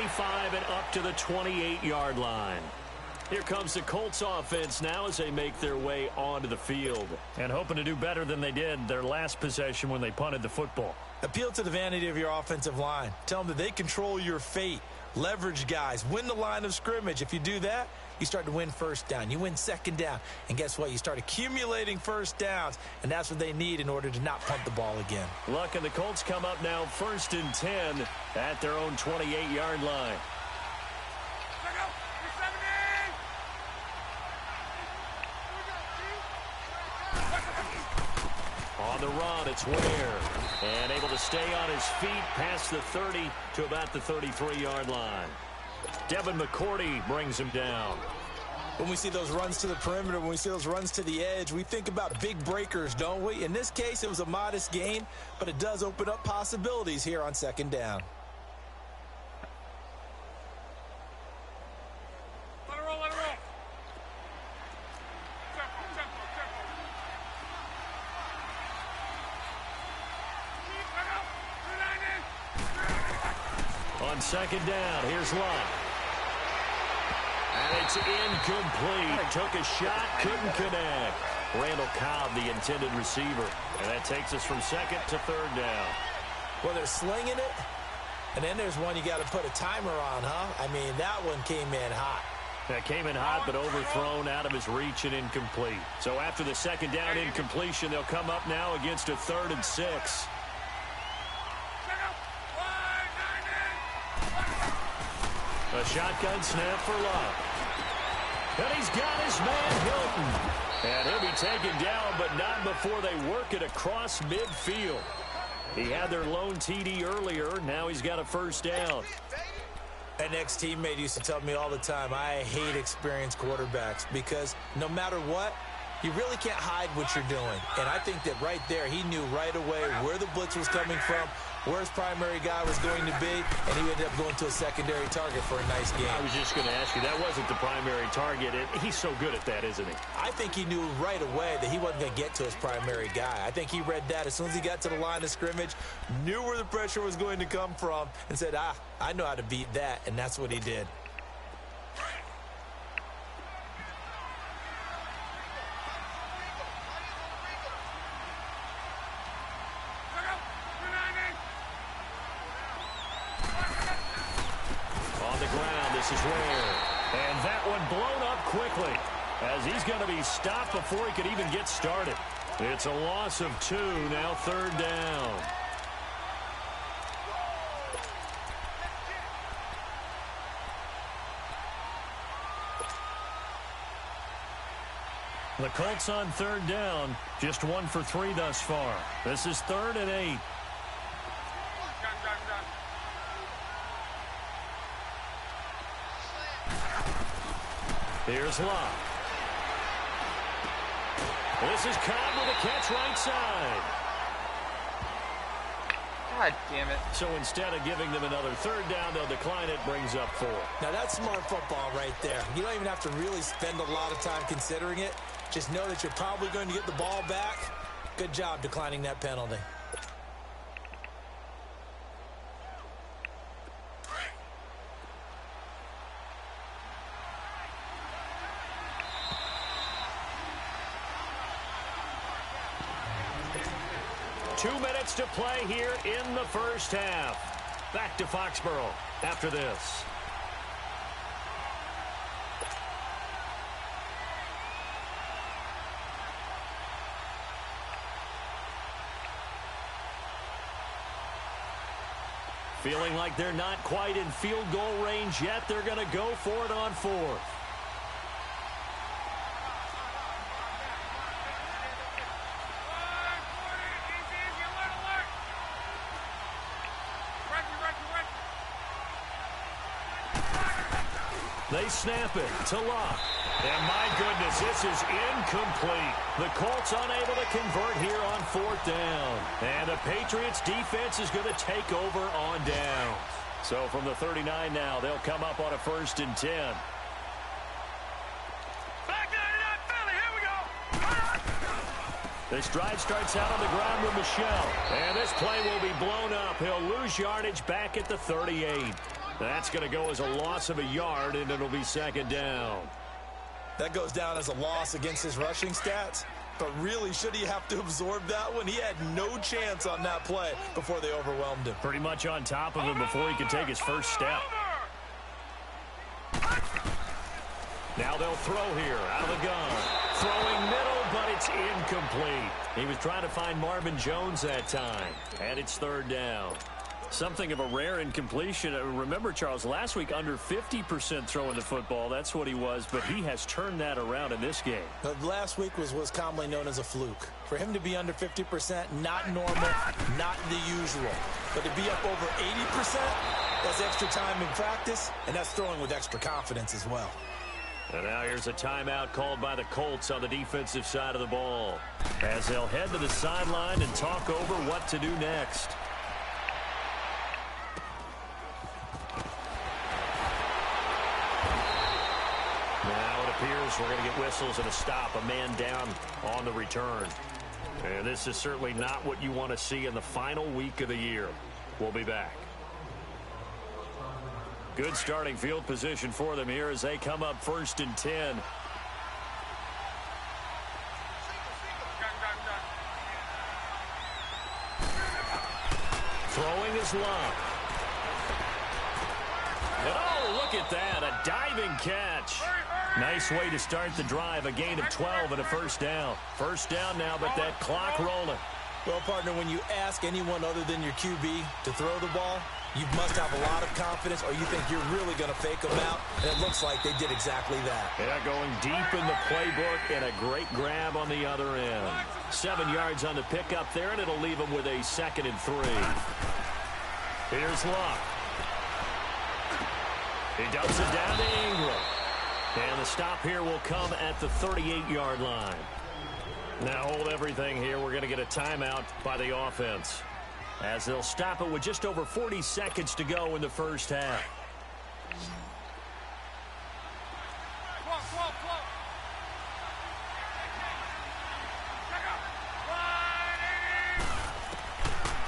25 and up to the 28-yard line. Here comes the Colts offense now as they make their way onto the field. And hoping to do better than they did their last possession when they punted the football. Appeal to the vanity of your offensive line. Tell them that they control your fate. Leverage guys. Win the line of scrimmage. If you do that, you start to win first down. You win second down. And guess what? You start accumulating first downs. And that's what they need in order to not punt the ball again. Luck and the Colts come up now 1st and 10 at their own 28-yard line. On the run, it's Ware. And able to stay on his feet past the 30 to about the 33-yard line. Devin McCourty brings him down. When we see those runs to the perimeter, when we see those runs to the edge, we think about big breakers, don't we? In this case, it was a modest gain, but it does open up possibilities here on second down. Let it roll, let it roll. On second down, here's Luck. And it's incomplete. Took a shot, couldn't connect. Randall Cobb, the intended receiver. And that takes us from second to third down. Well, they're slinging it. And then there's one you got to put a timer on, huh? I mean, that one came in hot. That came in hot, but overthrown, out of his reach and incomplete. So after the second down incompletion, they'll come up now against a 3rd and 6. A shotgun snap for Luck. And he's got his man Hilton. And he'll be taken down, but not before they work it across midfield. He had their lone TD earlier. Now he's got a first down. An ex-teammate used to tell me all the time, I hate experienced quarterbacks because no matter what, you really can't hide what you're doing. And I think that right there, he knew right away where the blitz was coming from, where his primary guy was going to be, and he ended up going to a secondary target for a nice game. I was just going to ask you, that wasn't the primary target. He's so good at that, isn't he? I think he knew right away that he wasn't going to get to his primary guy. I think he read that as soon as he got to the line of scrimmage, knew where the pressure was going to come from, and said, I know how to beat that, and that's what he did. This is Ware. And that one blown up quickly as he's going to be stopped before he could even get started. It's a loss of 2, now 3rd down. The Colts on 3rd down, just 1 for 3 thus far. This is 3rd and 8. Here's Luck. This is Cobb with a catch right side. God damn it. So instead of giving them another 3rd down, they'll decline it, brings up 4. Now that's smart football right there. You don't even have to really spend a lot of time considering it. Just know that you're probably going to get the ball back. Good job declining that penalty. To play here in the first half. Back to Foxborough after this. Feeling like they're not quite in field goal range yet. They're going to go for it on 4th. They snap it to Luck. And my goodness, this is incomplete. The Colts unable to convert here on 4th down. And the Patriots defense is going to take over on down. So from the 39 now, they'll come up on a 1st and 10. Back to Philly, here we go. This drive starts out on the ground with Michelle. And this play will be blown up. He'll lose yardage back at the 38. That's going to go as a loss of a yard, and it'll be second down. That goes down as a loss against his rushing stats. But really, should he have to absorb that one? He had no chance on that play before they overwhelmed him. Pretty much on top of him before he could take his first step. Now they'll throw here out of the gun. Throwing middle, but it's incomplete. He was trying to find Marvin Jones that time. And it's third down. Something of a rare incompletion. Remember, Charles, last week under 50% throwing the football. That's what he was, but he has turned that around in this game. Last week was commonly known as a fluke. For him to be under 50%, not normal, not the usual. But to be up over 80%, that's extra time in practice, and that's throwing with extra confidence as well. And now here's a timeout called by the Colts on the defensive side of the ball, as they'll head to the sideline and talk over what to do next. Now it appears we're going to get whistles and a stop, a man down on the return. And this is certainly not what you want to see in the final week of the year. We'll be back. Good starting field position for them here as they come up 1st and 10. Throwing is Love. And oh, look at that, a diving catch. Nice way to start the drive, a gain of 12 and a first down. First down now, but that clock rolling. Well, partner, when you ask anyone other than your QB to throw the ball, you must have a lot of confidence, or you think you're really going to fake them out. And it looks like they did exactly that. Yeah, going deep in the playbook and a great grab on the other end. 7 yards on the pickup there, and it'll leave them with a 2nd and 3. Here's Luck. He dumps it down to Ingram. And the stop here will come at the 38-yard line. Now hold everything here. We're going to get a timeout by the offense, as they'll stop it with just over 40 seconds to go in the first half.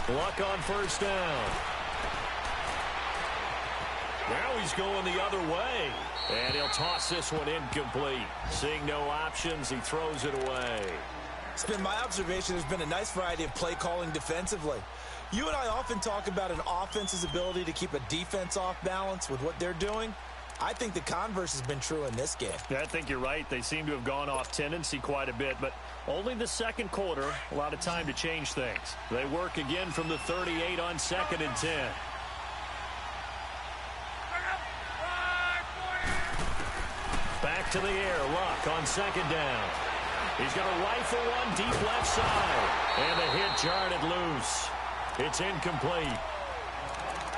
Luck on first down. Now he's going the other way. And he'll toss this one incomplete. Seeing no options, he throws it away. It's been my observation there's been a nice variety of play calling defensively. You and I often talk about an offense's ability to keep a defense off balance with what they're doing. I think the converse has been true in this game. Yeah, I think you're right. They seem to have gone off tendency quite a bit, but only the second quarter, a lot of time to change things. They work again from the 38 on 2nd and 10. Back to the air, Luck on 2nd down. He's going to rifle one deep left side. And the hit jarred it loose. It's incomplete.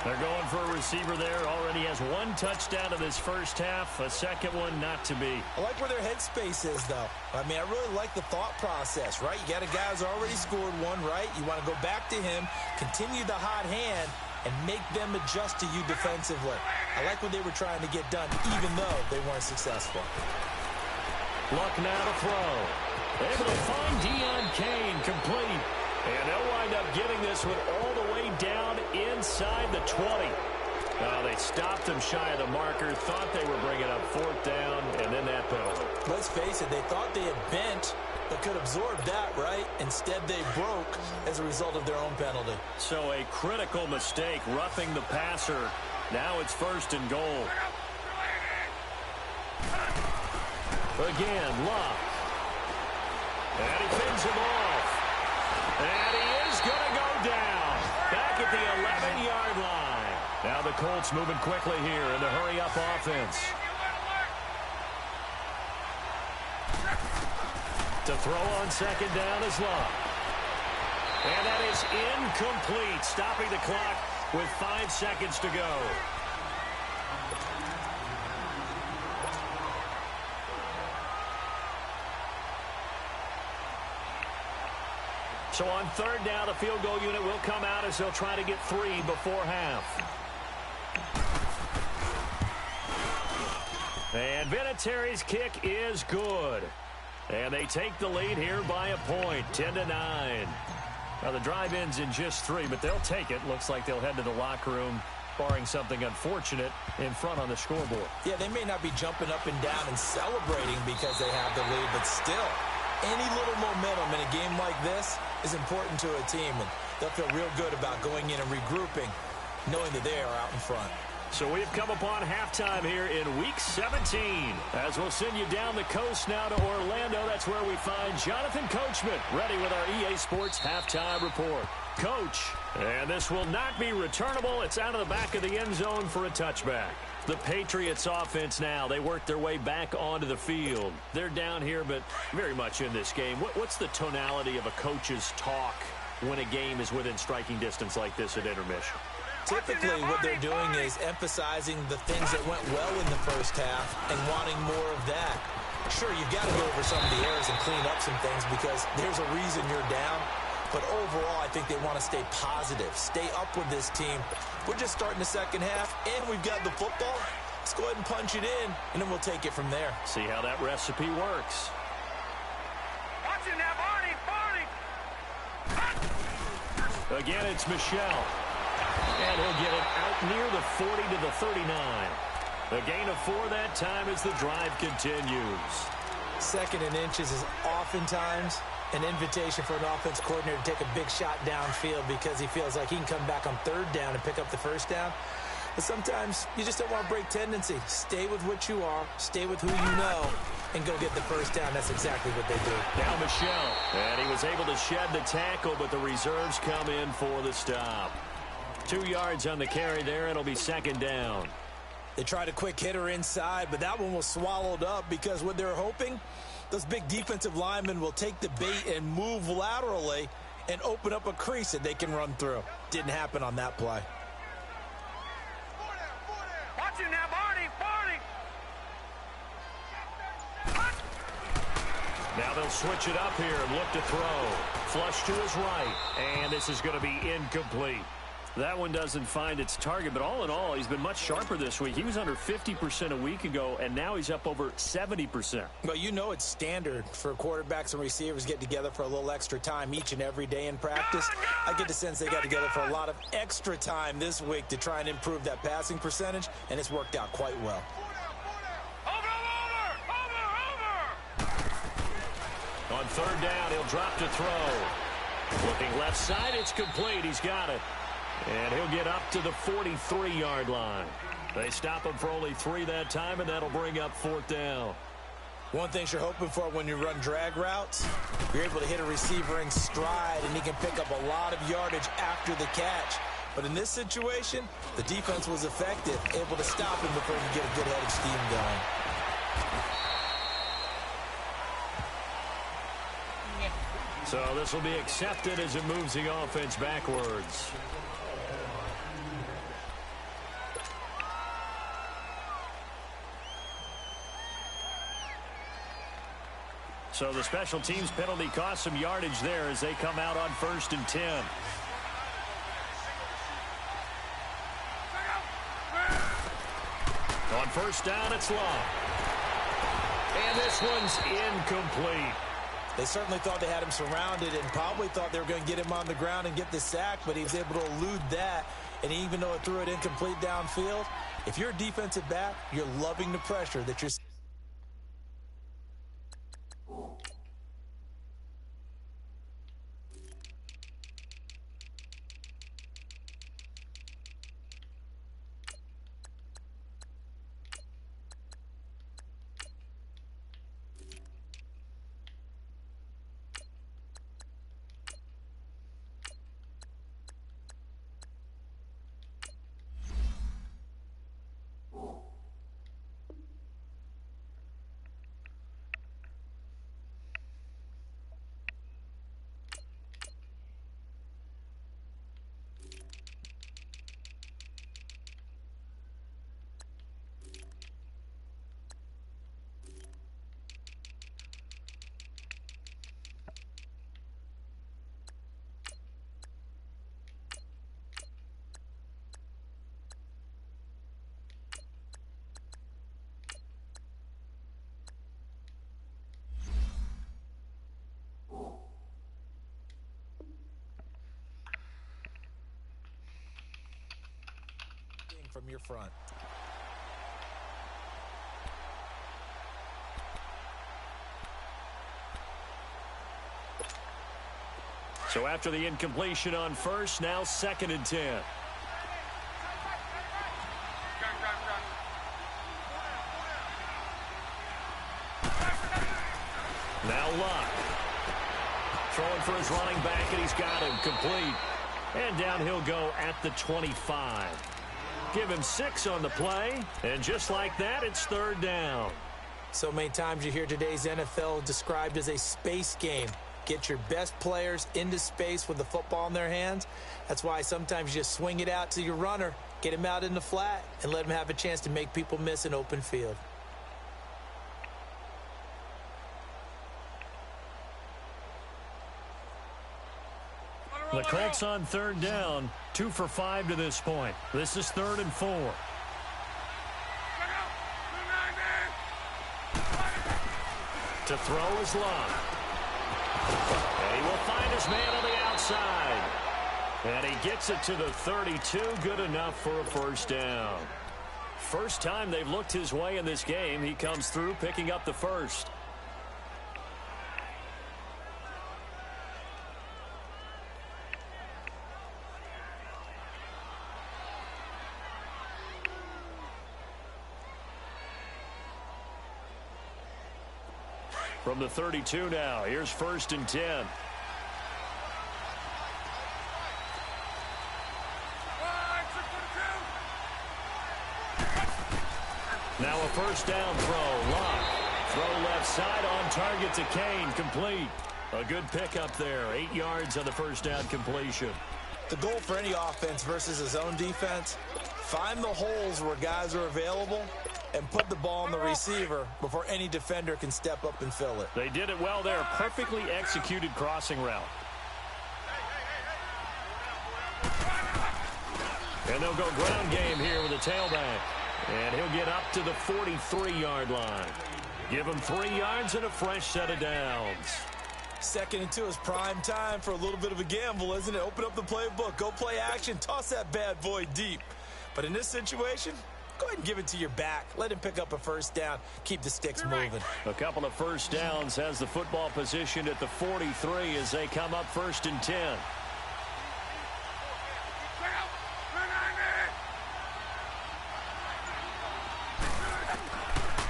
They're going for a receiver there. Already has 1 touchdown in this first half. A second one not to be. I like where their headspace is, though. I mean, I really like the thought process, right? You got a guy who's already scored one, right? You want to go back to him, continue the hot hand, and make them adjust to you defensively. I like what they were trying to get done, even though they weren't successful. Luck now to throw. Able to find Deion Kane, complete. And they'll wind up getting this one all the way down inside the 20. They stopped him shy of the marker, thought they were bringing up 4th down, and then that penalty. Let's face it, they thought they had bent, but could absorb that, right? Instead, they broke as a result of their own penalty. So a critical mistake, roughing the passer. Now it's 1st and goal. Again, Luck. And he pins him off. And he is going to go down. Back at the 11-yard line. Now the Colts moving quickly here in the hurry-up offense. To throw on 2nd down is Luck. And that is incomplete, stopping the clock with 5 seconds to go. So on 3rd down, the field goal unit will come out as they'll try to get 3 before half. And Vinatieri's kick is good. And they take the lead here by a point, 10-9. Now the drive ends in just 3, but they'll take it. Looks like they'll head to the locker room barring something unfortunate in front on the scoreboard. Yeah, they may not be jumping up and down and celebrating because they have the lead, but still, any little momentum in a game like this is important to a team, and they'll feel real good about going in and regrouping, knowing that they are out in front. So we've come upon halftime here in Week 17. As we'll send you down the coast now to Orlando, that's where we find Jonathan Coachman, ready with our EA Sports Halftime Report. Coach, and this will not be returnable. It's out of the back of the end zone for a touchback. The Patriots offense now, they work their way back onto the field. They're down here, but very much in this game. What's the tonality of a coach's talk when a game is within striking distance like this at intermission? Typically, what they're doing is emphasizing the things that went well in the first half and wanting more of that. Sure, you've got to go over some of the errors and clean up some things because there's a reason you're down. But overall, I think they want to stay positive, stay up with this team. We're just starting the second half, and we've got the football. Let's go ahead and punch it in, and then we'll take it from there. See how that recipe works. Watch it now, Barney, Barney. Again, it's Michelle. And he'll get it out near the 40 to the 39. A gain of 4 that time as the drive continues. Second and inches is oftentimes an invitation for an offense coordinator to take a big shot downfield because he feels like he can come back on third down and pick up the first down. But sometimes you just don't want to break tendency. Stay with what you are, stay with who you know, and go get the first down. That's exactly what they do. Now Michelle. And he was able to shed the tackle, but the reserves come in for the stop. 2 yards on the carry there. It'll be second down. They tried a quick hitter inside, but that one was swallowed up because what they're hoping, those big defensive linemen will take the bait and move laterally and open up a crease that they can run through. Didn't happen on that play. Watch it now, Barney, Barney. Now they'll switch it up here and look to throw. Flush to his right, and this is going to be incomplete. That one doesn't find its target, but all in all, he's been much sharper this week. He was under 50% a week ago, and now he's up over 70%. Well, you know it's standard for quarterbacks and receivers get together for a little extra time each and every day in practice. I get the sense they got together for a lot of extra time this week to try and improve that passing percentage, and it's worked out quite well. On third down, he'll drop to throw. Looking left side, it's complete. He's got it. And he'll get up to the 43-yard line. They stop him for only 3 that time, and that'll bring up fourth down. One thing you're hoping for when you run drag routes, you're able to hit a receiver in stride, and he can pick up a lot of yardage after the catch. But in this situation, the defense was effective, able to stop him before he could get a good head of steam going. So this will be accepted as it moves the offense backwards. So the special teams penalty cost some yardage there as they come out on 1st and 10. On first down, it's long. And this one's incomplete. They certainly thought they had him surrounded and probably thought they were going to get him on the ground and get the sack, but he was able to elude that. And even though it threw it incomplete downfield, if you're a defensive back, you're loving the pressure that you're from your front. So after the incompletion on first, now 2nd and 10. Now Luck. Throwing for his running back, and he's got him complete. And down he'll go at the 25. Give him 6 on the play, and just like that, it's 3rd down. So many times you hear today's NFL described as a space game. Get your best players into space with the football in their hands. That's why sometimes you just swing it out to your runner, get him out in the flat, and let him have a chance to make people miss an open field. The Colts on 3rd down, 2 for 5 to this point. This is 3rd and 4. To throw is Luck. And he will find his man on the outside. And he gets it to the 32, good enough for a 1st down. First time they've looked his way in this game, he comes through picking up the 1st. From the 32 now, here's 1st and 10. Now a 1st down throw. Luck. Throw left side on target to Kane. Complete. A good pickup there. 8 yards on the 1st down completion. The goal for any offense versus his own defense, find the holes where guys are available and put the ball on the receiver before any defender can step up and fill it. They did it well there. Perfectly executed crossing route. And they'll go ground game here with a tailback. And he'll get up to the 43-yard line. Give him 3 yards and a fresh set of downs. 2nd and 2 is prime time for a little bit of a gamble, isn't it? Open up the playbook, go play action, toss that bad boy deep. But in this situation, go ahead and give it to your back. Let him pick up a 1st down. Keep the sticks moving. A couple of 1st downs has the football positioned at the 43 as they come up 1st and 10.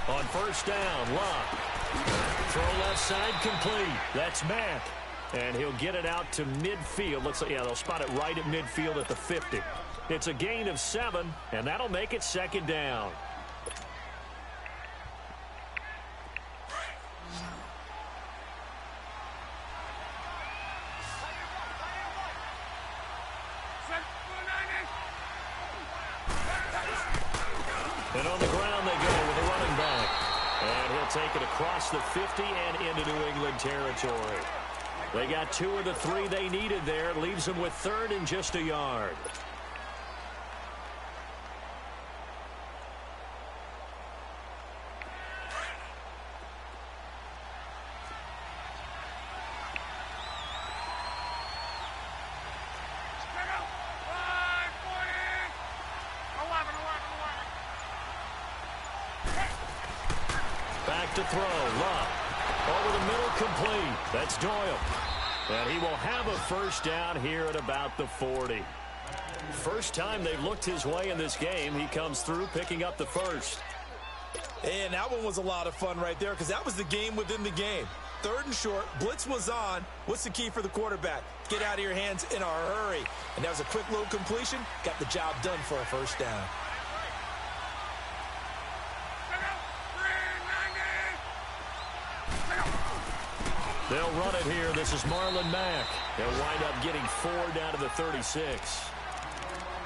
On 1st down, Luck. Throw left side complete. That's Mack. And he'll get it out to midfield. Looks like, yeah, they'll spot it right at midfield at the 50. It's a gain of 7, and that'll make it 2nd down. And on the ground they go with a running back. And he'll take it across the 50 and into New England territory. They got 2 of the 3 they needed there. Leaves them with 3rd and just a yard. Back to throw. Luck. Over the middle, complete. That's Doyle. And he will have a 1st down here at about the 40. First time they've looked his way in this game, he comes through picking up the 1st. And that one was a lot of fun right there because that was the game within the game. 3rd and short, blitz was on. What's the key for the quarterback? Get out of your hands in a hurry. And that was a quick little completion. Got the job done for a 1st down. They'll run it here. This is Marlon Mack. They'll wind up getting 4 down to the 36.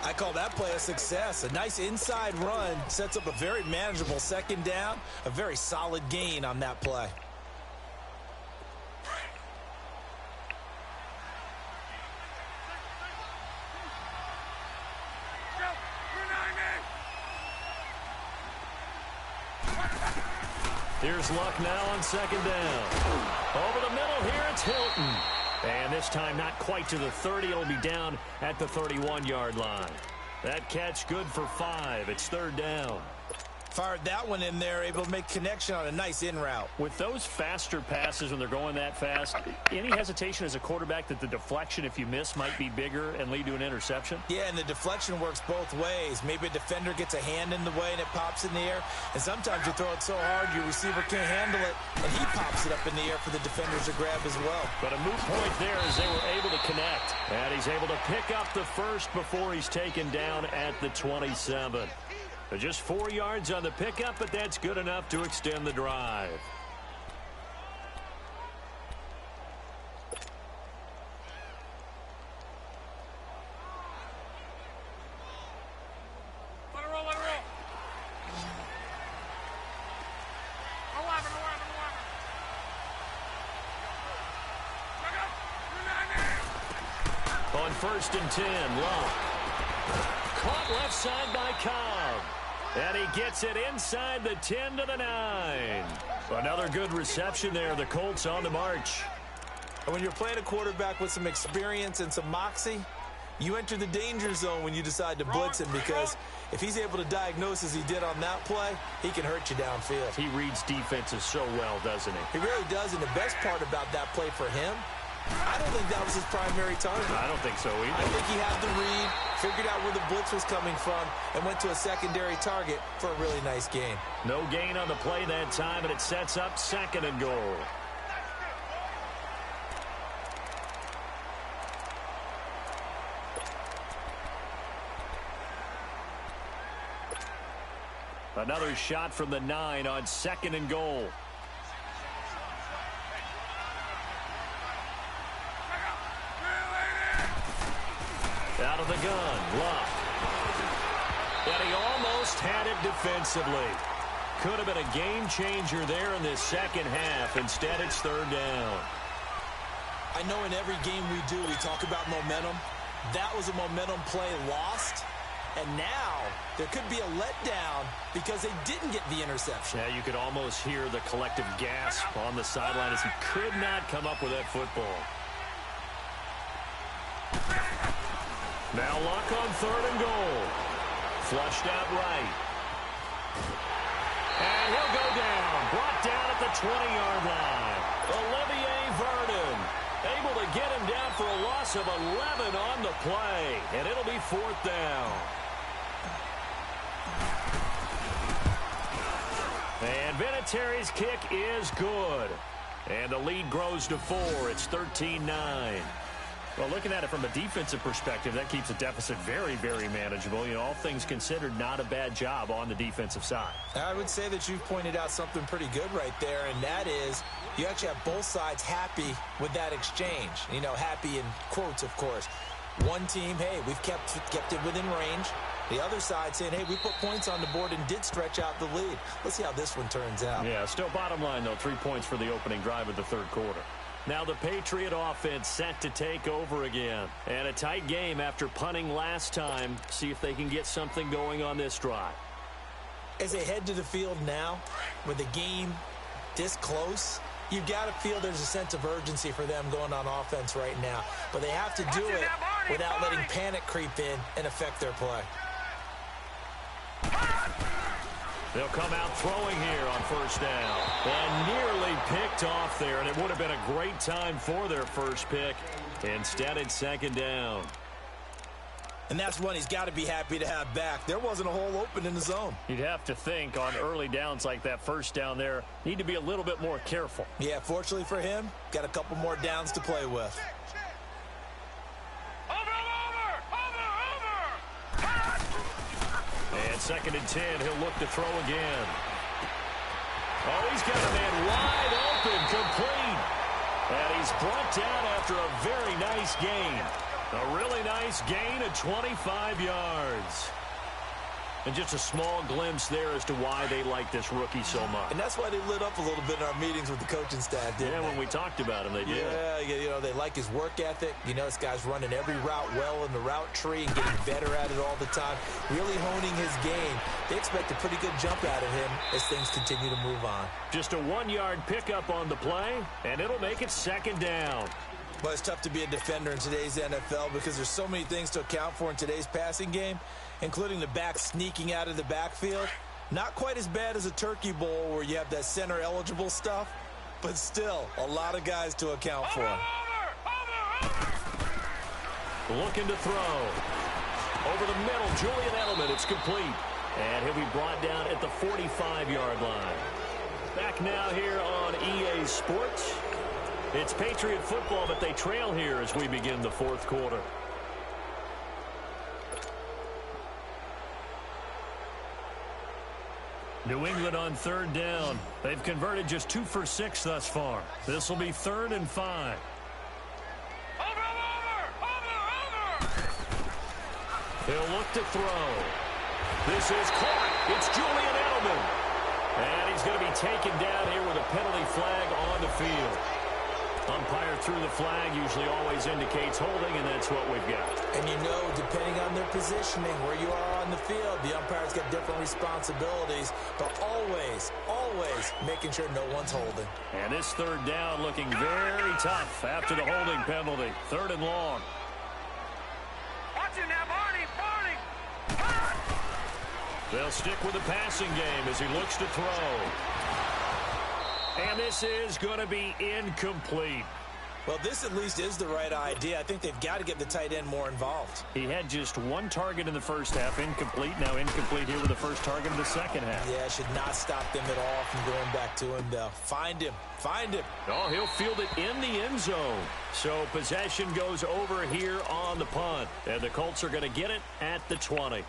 I call that play a success. A nice inside run sets up a very manageable 2nd down. A very solid gain on that play. Here's Luck now on 2nd down. Over the middle here, it's Hilton. And this time not quite to the 30. It'll be down at the 31-yard line. That catch good for 5. It's third down. Fired that one in there, able to make connection on a nice in route. With those faster passes when they're going that fast, any hesitation as a quarterback that the deflection, if you miss, might be bigger and lead to an interception? Yeah, and the deflection works both ways. Maybe a defender gets a hand in the way and it pops in the air. And sometimes you throw it so hard your receiver can't handle it, and he pops it up in the air for the defenders to grab as well. But a moot point there as they were able to connect. And he's able to pick up the first before he's taken down at the 27. Just 4 yards on the pickup, but that's good enough to extend the drive. Let it roll, let it roll. 11. Look up. On 1st and 10, Love. Caught left side by Cobb. And he gets it inside the 10 to the 9. Another good reception there. The Colts on the march. And when you're playing a quarterback with some experience and some moxie, you enter the danger zone when you decide to blitz him, because if he's able to diagnose as he did on that play, he can hurt you downfield. He reads defenses so well, doesn't he? He really does, and the best part about that play for him, I don't think that was his primary target. I don't think so either. I think he had the read, figured out where the blitz was coming from, and went to a secondary target for a really nice gain. No gain on the play that time, and it sets up 2nd and goal. Another shot from the 9 on 2nd and goal. Out of the gun, Luck. And he almost had it defensively. Could have been a game changer there in this second half. Instead, it's third down. I know in every game we do, we talk about momentum. That was a momentum play lost. And now there could be a letdown because they didn't get the interception. Yeah, you could almost hear the collective gasp on the sideline as he could not come up with that football. Now Luck on 3rd and goal. Flushed out right. And he'll go down. Brought down at the 20-yard line. Olivier Vernon able to get him down for a loss of 11 on the play. And it'll be 4th down. And Vinatieri's kick is good. And the lead grows to 4. It's 13-9. Well, looking at it from a defensive perspective, that keeps the deficit very, very manageable. You know, all things considered, not a bad job on the defensive side. I would say that you've pointed out something pretty good right there, and that is you actually have both sides happy with that exchange. You know, happy in quotes, of course. One team, hey, we've kept it within range. The other side saying, hey, we put points on the board and did stretch out the lead. Let's see how this one turns out. Yeah, still bottom line, though, 3 points for the opening drive of the third quarter. Now the Patriot offense set to take over again. And a tight game after punting last time. See if they can get something going on this drive. As they head to the field now, with the game this close, you've got to feel there's a sense of urgency for them going on offense right now. But they have to do it without letting panic creep in and affect their play. They'll come out throwing here on 1st down. And nearly picked off there, and it would have been a great time for their first pick. Instead, it's 2nd down. And that's one he's got to be happy to have back. There wasn't a hole open in the zone. You'd have to think on early downs like that 1st down there, need to be a little bit more careful. Yeah, fortunately for him, got a couple more downs to play with. And 2nd and 10, he'll look to throw again. Oh, he's got a man wide open, complete. And he's brought down after a very nice gain. A really nice gain of 25 yards. And just a small glimpse there as to why they like this rookie so much. And that's why they lit up a little bit in our meetings with the coaching staff, didn't they? Yeah, when we talked about him, they did. Yeah, you know, they like his work ethic. You know, this guy's running every route well in the route tree and getting better at it all the time, really honing his game. They expect a pretty good jump out of him as things continue to move on. Just a 1-yard pickup on the play, and it'll make it 2nd down. Well, it's tough to be a defender in today's NFL because there's so many things to account for in today's passing game. including the back sneaking out of the backfield. Not quite as bad as a turkey bowl where you have that center-eligible stuff, but still a lot of guys to account for. Looking to throw. Over the middle, Julian Edelman. It's complete. And he'll be brought down at the 45-yard line. Back now here on EA Sports. It's Patriot football, but they trail here as we begin the fourth quarter. New England on third down. They've converted just 2 for 6 thus far. This will be 3rd and 5. He'll look to throw. This is caught. It's Julian Edelman. And he's going to be taken down here with a penalty flag on the field. Umpire threw the flag, usually always indicates holding, and that's what we've got. And you know, depending on their positioning, where you are on the field, the umpire's got different responsibilities, but always, always making sure no one's holding. And this third down looking very tough after the holding penalty. 3rd and long. Watch it now, Barney! They'll stick with the passing game as he looks to throw. And this is going to be incomplete. Well, this at least is the right idea. I think they've got to get the tight end more involved. He had just 1 target in the first half, incomplete. Now incomplete here with the first target in the second half. Yeah, should not stop them at all from going back to him, though. Find him. Find him. Oh, he'll field it in the end zone. So possession goes over here on the punt. And the Colts are going to get it at the 20.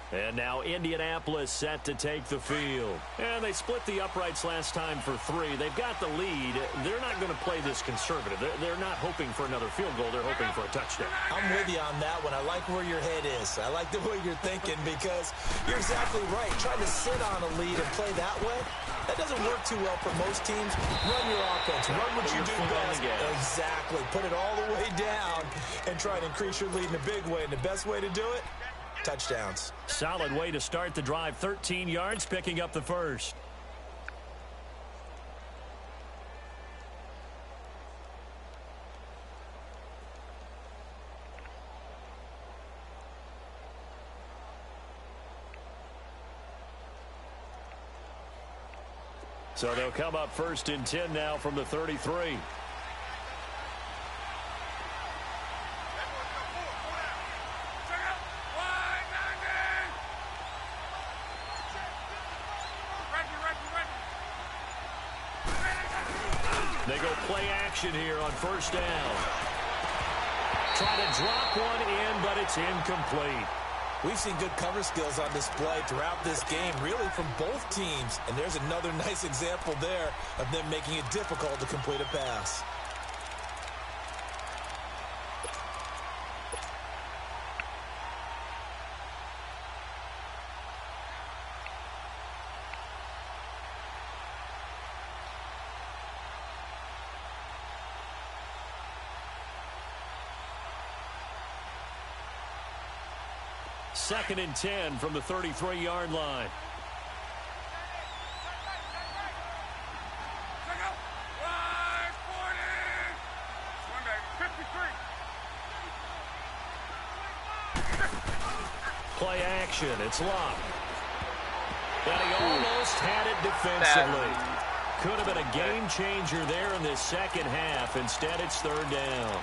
And now Indianapolis set to take the field. And they split the uprights last time for 3. They've got the lead. They're not going to play this conservative. They're not hoping for another field goal. They're hoping for a touchdown. I'm with you on that one. I like where your head is. I like the way you're thinking because you're exactly right. Trying to sit on a lead and play that way, that doesn't work too well for most teams. Run your offense. Run what you do best. Exactly. Put it all the way down and try to increase your lead in a big way. And the best way to do it, touchdowns. Solid way to start the drive. 13 yards, picking up the first. So they'll come up 1st and 10 now from the 33. They go play action here on 1st down. Try to drop one in, but it's incomplete. We've seen good cover skills on display throughout this game, really from both teams. And there's another nice example there of them making it difficult to complete a pass. Second and 10 from the 33-yard line. Play action. It's locked. And he almost had it defensively. Could have been a game changer there in this second half. Instead, it's 3rd down.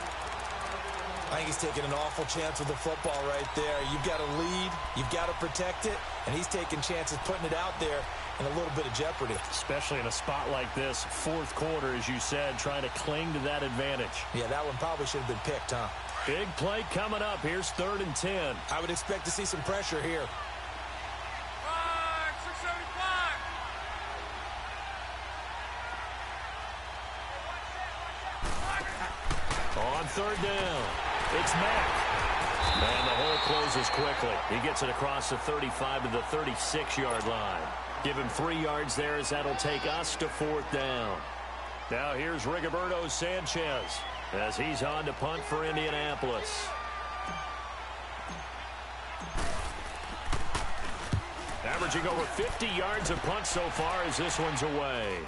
I think he's taking an awful chance with the football right there. You've got to lead, you've got to protect it, and he's taking chances putting it out there in a little bit of jeopardy. Especially in a spot like this, 4th quarter, as you said, trying to cling to that advantage. Yeah, that one probably should have been picked, huh? Big play coming up. Here's 3rd and 10. I would expect to see some pressure here. 675. On 3rd down, it's Mack. And the hole closes quickly. He gets it across the 35 to the 36-yard line. Give him 3 yards there as that'll take us to 4th down. Now here's Rigoberto Sanchez as he's on to punt for Indianapolis. Averaging over 50 yards of punt so far as this one's away.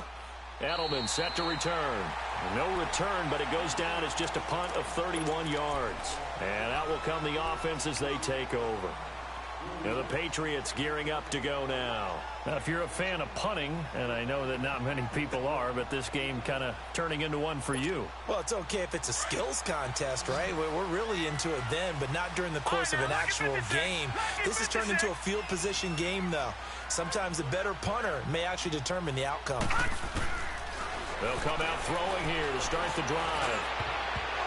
Edelman set to return. No return, but it goes down as just a punt of 31 yards. And out will come the offense as they take over. And the Patriots gearing up to go now. Now, if you're a fan of punting, and I know that not many people are, but this game kind of turning into one for you. Well, it's okay if it's a skills contest, right? We're really into it then, but not during the course of an actual game. This has turned into a field position game, though. Sometimes a better punter may actually determine the outcome. They'll come out throwing here to start the drive.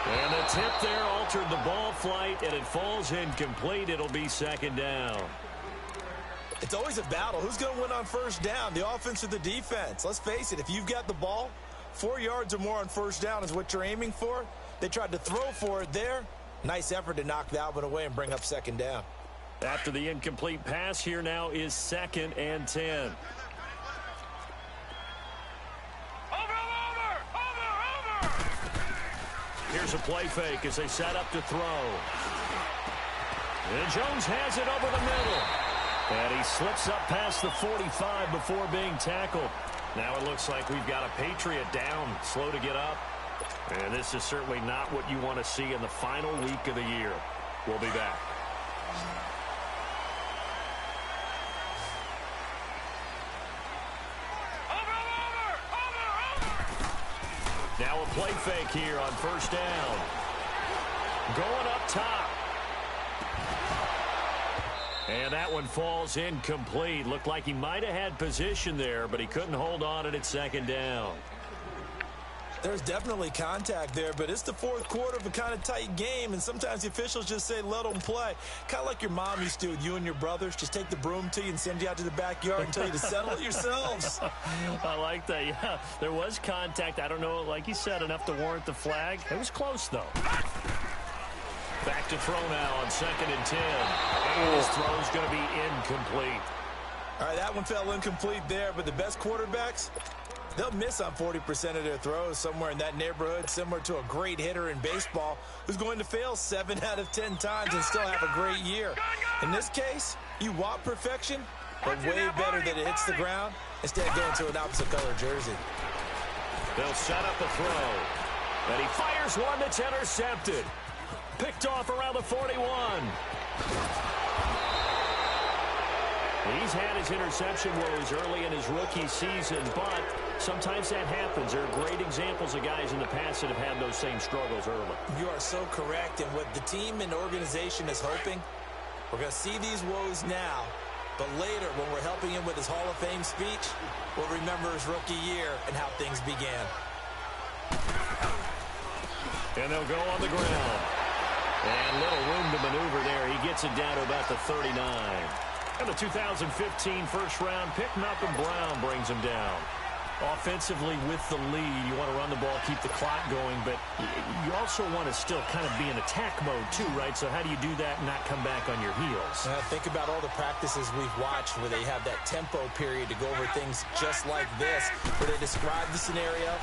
And the tip there altered the ball flight, and it falls incomplete. It'll be second down. It's always a battle. Who's going to win on first down, the offense or the defense? Let's face it, if you've got the ball, 4 yards or more on first down is what you're aiming for. They tried to throw for it there. Nice effort to knock that one away and bring up second down. After the incomplete pass, here now is 2nd and 10. Here's a play fake as they set up to throw. And Jones has it over the middle. And he slips up past the 45 before being tackled. Now it looks like we've got a Patriot down, slow to get up. And this is certainly not what you want to see in the final week of the year. We'll be back. Now a play fake here on first down. Going up top. And that one falls incomplete. Looked like he might have had position there, but he couldn't hold on it at second down. There's definitely contact there, but it's the fourth quarter of a kind of tight game, and sometimes the officials just say, let them play. Kind of like your mom used to with you and your brothers. Just take the broom to you and send you out to the backyard and tell you to settle it yourselves. I like that, yeah. There was contact. I don't know, like you said, enough to warrant the flag. It was close, though. Back to throw now on 2nd and 10. And his throw's going to be incomplete. All right, that one fell incomplete there, but the best quarterbacks, they'll miss on 40% of their throws, somewhere in that neighborhood, similar to a great hitter in baseball who's going to fail 7 out of 10 times and still have a great year. In this case, you want perfection, but way better that it hits the ground instead of going to an opposite color jersey. They'll set up a throw. And he fires one that's intercepted. Picked off around the 41. He's had his interception woes early in his rookie season, but sometimes that happens. There are great examples of guys in the past that have had those same struggles early. You are so correct, and what the team and organization is hoping, we're going to see these woes now, but later when we're helping him with his Hall of Fame speech, we'll remember his rookie year and how things began. And they'll go on the ground. And little room to maneuver there. He gets it down to about the 39. And the 2015 first-round pick, Malcolm Brown, brings him down. Offensively with the lead, you want to run the ball, keep the clock going, but you also want to still kind of be in attack mode too, right? So how do you do that and not come back on your heels? Think about all the practices we've watched where they have that tempo period to go over things just like this, where they describe the scenario,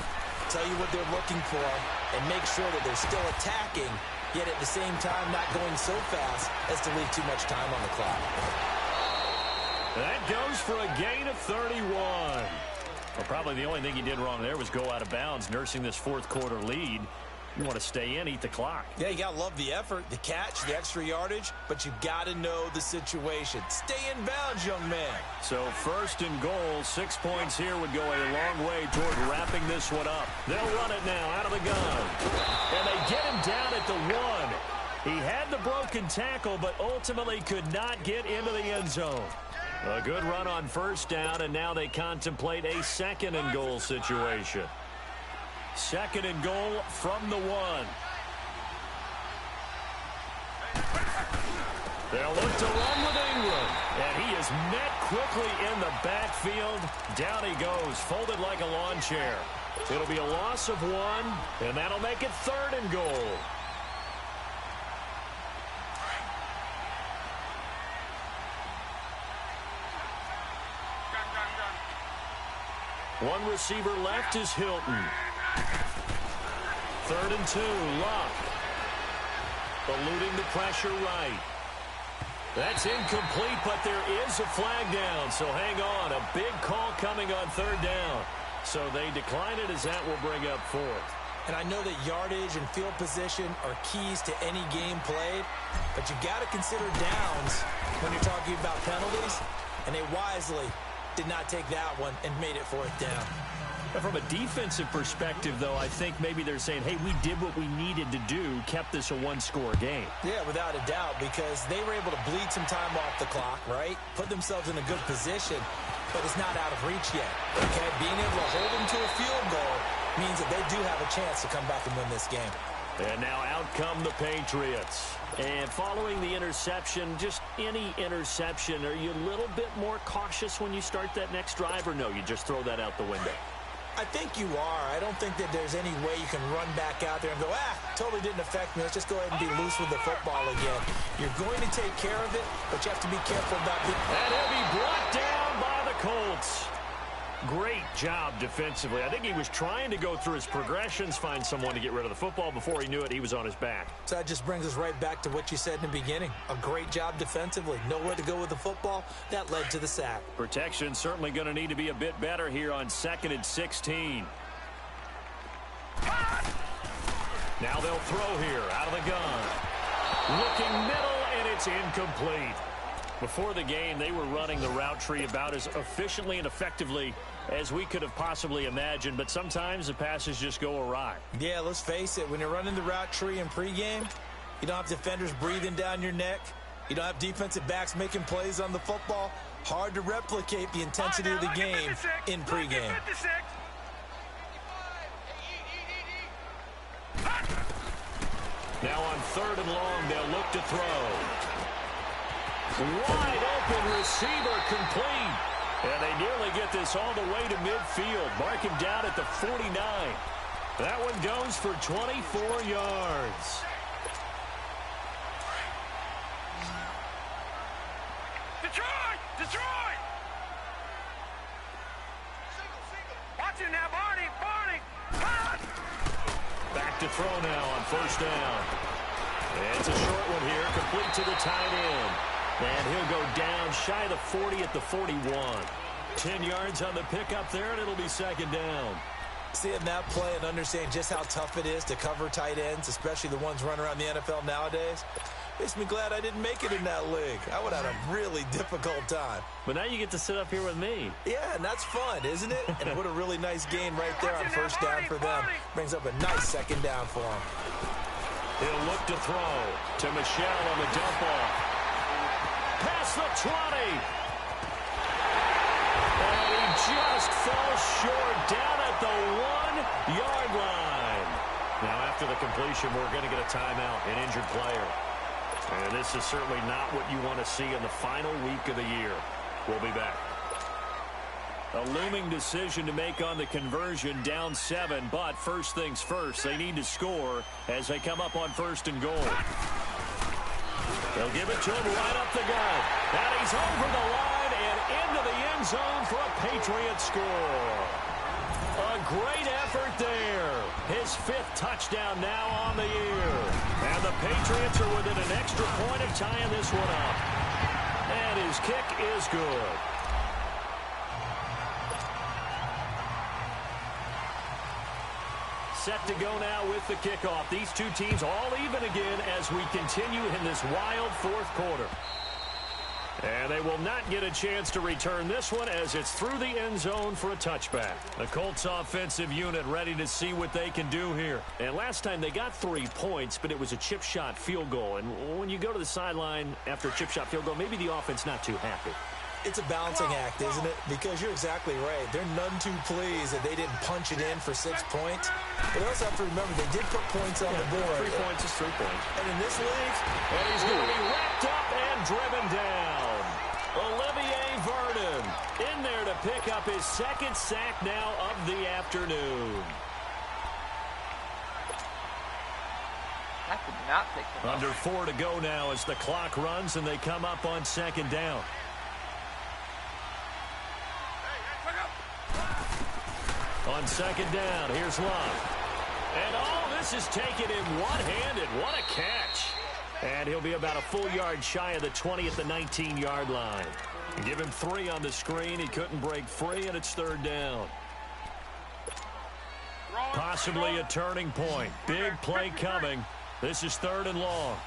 tell you what they're looking for, and make sure that they're still attacking, yet at the same time not going so fast as to leave too much time on the clock. That goes for a gain of 31. Well, probably the only thing he did wrong there was go out of bounds, nursing this fourth quarter lead. You want to stay in, eat the clock. Yeah, you got to love the effort, the catch, the extra yardage, but you've got to know the situation. Stay in bounds, young man. So 1st and goal, 6 points here would go a long way toward wrapping this one up. They'll run it now out of the gun. And they get him down at the 1. He had the broken tackle, but ultimately could not get into the end zone. A good run on first down, and now they contemplate a 2nd and goal situation. 2nd and goal from the 1. They'll look to run with Ingram, and he is met quickly in the backfield. Down he goes, folded like a lawn chair. It'll be a loss of 1, and that'll make it 3rd and goal. One receiver left is Hilton. 3rd and 2, Luck. Eluding the pressure right. That's incomplete, but there is a flag down, so hang on. A big call coming on 3rd down. So they decline it as that will bring up 4th. And I know that yardage and field position are keys to any game played, but you got to consider downs when you're talking about penalties, and they wisely did not take that one and made it fourth down. From a defensive perspective, though, I think maybe they're saying, hey, we did what we needed to do, kept this a one-score game. Yeah, without a doubt, because they were able to bleed some time off the clock, right? Put themselves in a good position, but it's not out of reach yet, okay? Being able to hold them to a field goal means that they do have a chance to come back and win this game. And now out come the Patriots. And following the interception, just any interception, are you a little bit more cautious when you start that next drive, or no, you just throw that out the window? I think you are. I don't think that there's any way you can run back out there and go, totally didn't affect me. Let's just go ahead and be loose with the football again. You're going to take care of it, but you have to be careful about being... And he'll be brought down by the Colts. Great job defensively. I think he was trying to go through his progressions, find someone to get rid of the football. Before he knew it, he was on his back. So that just brings us right back to what you said in the beginning. A great job defensively. Nowhere to go with the football. That led to the sack. Protection certainly going to need to be a bit better here on 2nd and 16. Now they'll throw here out of the gun. Looking middle, and it's incomplete. Before the game, they were running the route tree about as efficiently and effectively as we could have possibly imagined, but sometimes the passes just go awry. Yeah, let's face it. When you're running the route tree in pregame, you don't have defenders breathing down your neck. You don't have defensive backs making plays on the football. Hard to replicate the intensity of the game in pregame. Now on 3rd and long, they'll look to throw. Wide open receiver complete. And they nearly get this all the way to midfield. Mark him down at the 49. That one goes for 24 yards. Detroit! Detroit! Watch it now, Barney! Barney! Back to throw now on 1st down. It's a short one here, complete to the tight end. And he'll go down shy of the 40 at the 41. 10 yards on the pickup there, and it'll be 2nd down. Seeing that play and understanding just how tough it is to cover tight ends, especially the ones running around the NFL nowadays, makes me glad I didn't make it in that league. I would have had a really difficult time. But now you get to sit up here with me. Yeah, and that's fun, isn't it? And what a really nice gain right there on 1st down for them. Brings up a nice 2nd down for them. He'll look to throw to Michelle on the dump off. Past the 20. And he just falls short down at the 1-yard line. Now after the completion, we're going to get a timeout, an injured player. And this is certainly not what you want to see in the final week of the year. We'll be back. A looming decision to make on the conversion, down 7, but first things first, they need to score as they come up on 1st and goal. They'll give it to him right up the gut. And he's over the line and into the end zone for a Patriot score. A great effort there. His 5th touchdown now on the year. And the Patriots are within an extra point of tying this one up. And his kick is good. Set to go now with the kickoff. These two teams all even again as we continue in this wild 4th quarter. And they will not get a chance to return this one as it's through the end zone for a touchback. The Colts offensive unit ready to see what they can do here. And last time they got 3 points, but it was a chip shot field goal. And when you go to the sideline after a chip shot field goal, maybe the offense not too happy. It's a balancing act, isn't it? Because you're exactly right. They're none too pleased that they didn't punch it in for 6 points. But they also have to remember they did put points on the board. 3 points is 3 points. And in this league, and he's going to be wrapped up and driven down. Olivier Vernon in there to pick up his 2nd sack now of the afternoon. I could not pick them up. Under 4 to go now as the clock runs and they come up on 2nd down. On 2nd down, here's Love. And this is taken in one-handed. What a catch. And he'll be about a full yard shy of the 20 at the 19-yard line. Give him 3 on the screen. He couldn't break free, and it's 3rd down. Possibly a turning point. Big play coming. This is 3rd and long.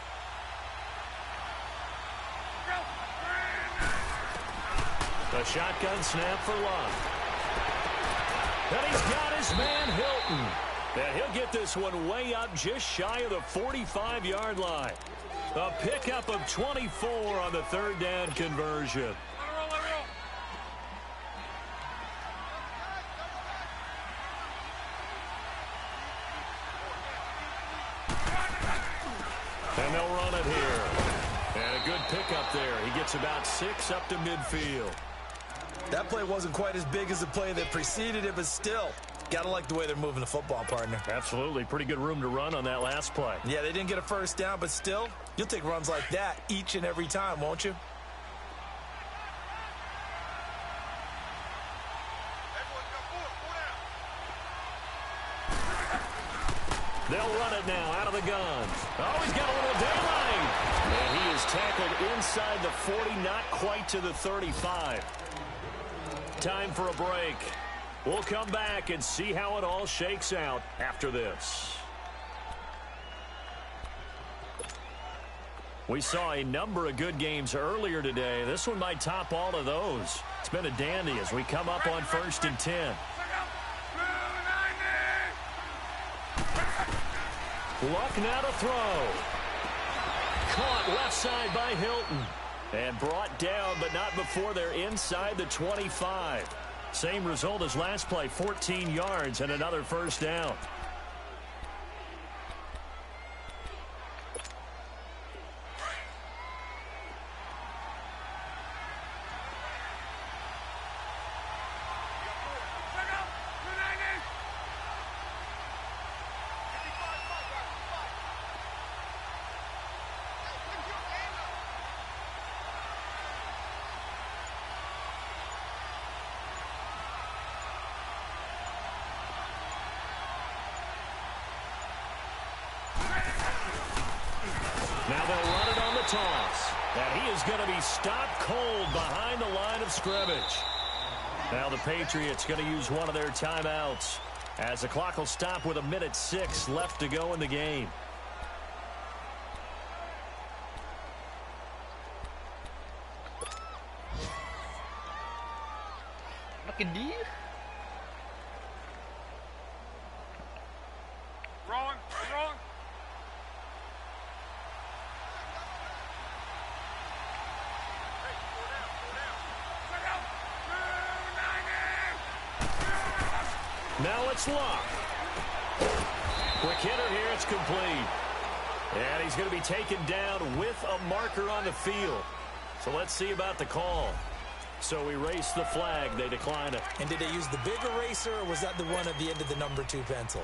A shotgun snap for Love. And he's got his man Hilton. And he'll get this one way up just shy of the 45-yard line. A pickup of 24 on the 3rd down conversion. And they'll run it here. And a good pickup there. He gets about 6 up to midfield. That play wasn't quite as big as the play that preceded it, but still, got to like the way they're moving the football, partner. Absolutely. Pretty good room to run on that last play. Yeah, they didn't get a first down, but still, you'll take runs like that each and every time, won't you? They'll run it now out of the gun. Oh, he's got a little daylight. And he is tackled inside the 40, not quite to the 35. Time for a break. We'll come back and see how it all shakes out after this. We saw a number of good games earlier today. This one might top all of those. It's been a dandy as we come up on 1st and 10. Luck now to throw. Caught left side by Hilton. And brought down, but not before they're inside the 25. Same result as last play, 14 yards and another first down. Now they'll run it on the toss. And he is going to be stopped cold behind the line of scrimmage. Now the Patriots going to use one of their timeouts as the clock will stop with 1:06 left to go in the game. Looking deep. Wrong. Now it's Luck. Quick hitter here. It's complete. And he's going to be taken down with a marker on the field. So let's see about the call. So erase the flag. They decline it. And did they use the big eraser, or was that the one at the end of the number 2 pencil?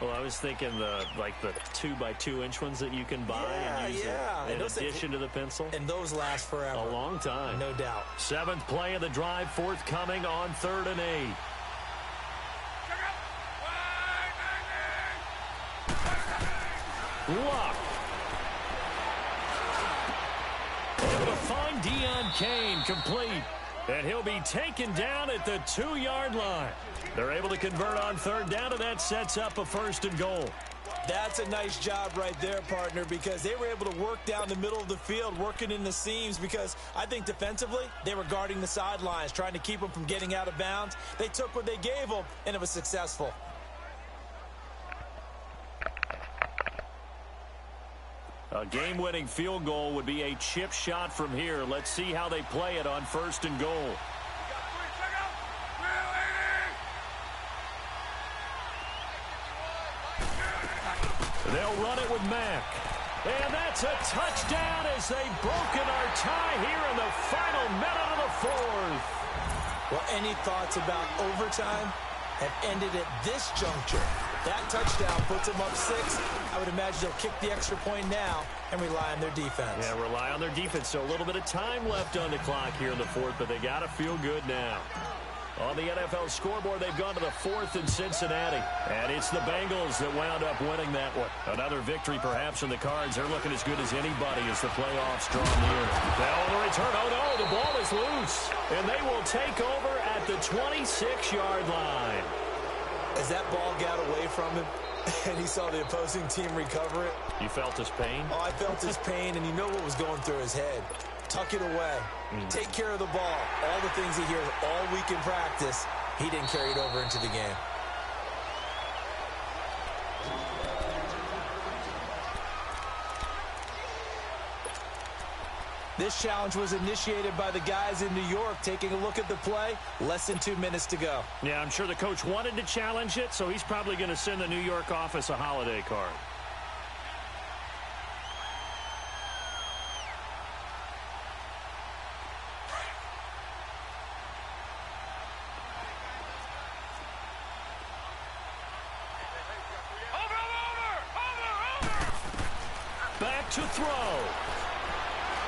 Well, I was thinking the 2x2-inch ones that you can buy and use in addition to the pencil. And those last forever. A long time. No doubt. 7th play of the drive forthcoming on 3rd and 8. Luck. Able to find Deion Kane complete. And he'll be taken down at the 2-yard line. They're able to convert on 3rd down, and that sets up a 1st and goal. That's a nice job right there, partner, because they were able to work down the middle of the field, working in the seams, because I think defensively they were guarding the sidelines, trying to keep them from getting out of bounds. They took what they gave them, and it was successful. A game-winning field goal would be a chip shot from here. Let's see how they play it on 1st and goal. They'll run it with Mack. And that's a touchdown as they've broken our tie here in the final minute of the 4th. Well, any thoughts about overtime have ended at this juncture. That touchdown puts them up 6. I would imagine they'll kick the extra point now and rely on their defense. Yeah, rely on their defense. So a little bit of time left on the clock here in the 4th, but they got to feel good now. On the NFL scoreboard, they've gone to the 4th in Cincinnati. And it's the Bengals that wound up winning that one. Another victory perhaps in the cards. They're looking as good as anybody as the playoffs draw near. Now on the return, oh no, the ball is loose. And they will take over at the 26-yard line. As that ball got away from him and he saw the opposing team recover it. You felt his pain? Oh, I felt his pain, and you know what was going through his head. Tuck it away. Take care of the ball. All the things he hears all week in practice, he didn't carry it over into the game. This challenge was initiated by the guys in New York. Taking a look at the play, less than 2 minutes to go. Yeah, I'm sure the coach wanted to challenge it, so he's probably going to send the New York office a holiday card. Back to throw.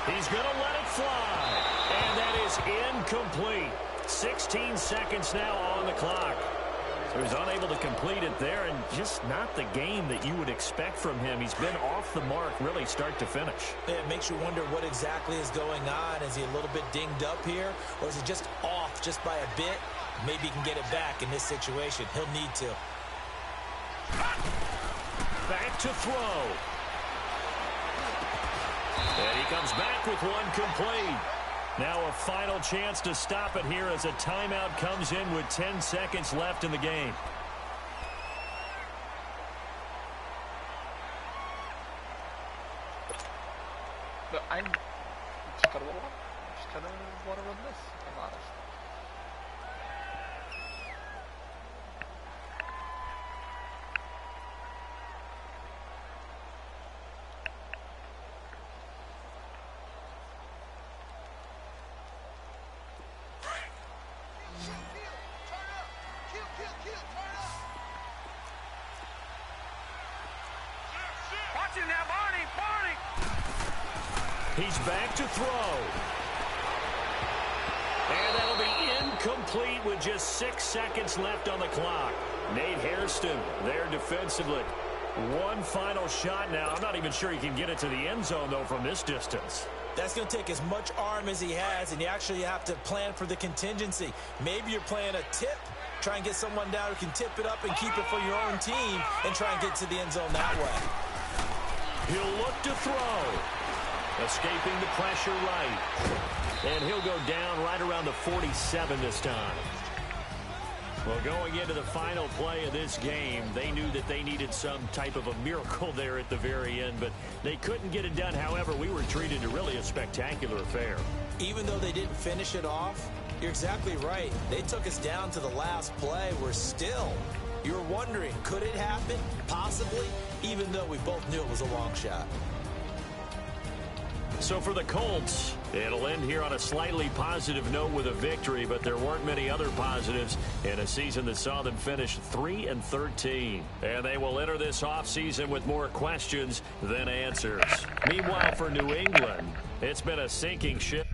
He's going to let it fly. And that is incomplete. 16 seconds now on the clock. So he's unable to complete it there, and just not the game that you would expect from him. He's been off the mark really start to finish. Yeah, it makes you wonder what exactly is going on. Is he a little bit dinged up here, or is he just off just by a bit? Maybe he can get it back in this situation. He'll need to. Back to throw. And he comes back with one complete. Now a final chance to stop it here as a timeout comes in with 10 seconds left in the game. But I'm just gonna want to run this, if I'm honest. Watch it now, Barney, Barney. He's back to throw. And that'll be incomplete with just 6 seconds left on the clock. Nate Hairston there defensively. One final shot now. I'm not even sure he can get it to the end zone, though, from this distance. That's going to take as much arm as he has, and you actually have to plan for the contingency. Maybe you're playing a tip. Try and get someone down who can tip it up and keep it for your own team and try and get to the end zone that way. He'll look to throw. Escaping the pressure right. And he'll go down right around the 47 this time. Well, going into the final play of this game, they knew that they needed some type of a miracle there at the very end, but they couldn't get it done. However, we were treated to really a spectacular affair. Even though they didn't finish it off, you're exactly right. They took us down to the last play. We're still, you're wondering, could it happen? Possibly, even though we both knew it was a long shot. So for the Colts, it'll end here on a slightly positive note with a victory, but there weren't many other positives in a season that saw them finish 3-13. And they will enter this offseason with more questions than answers. Meanwhile, for New England, it's been a sinking ship.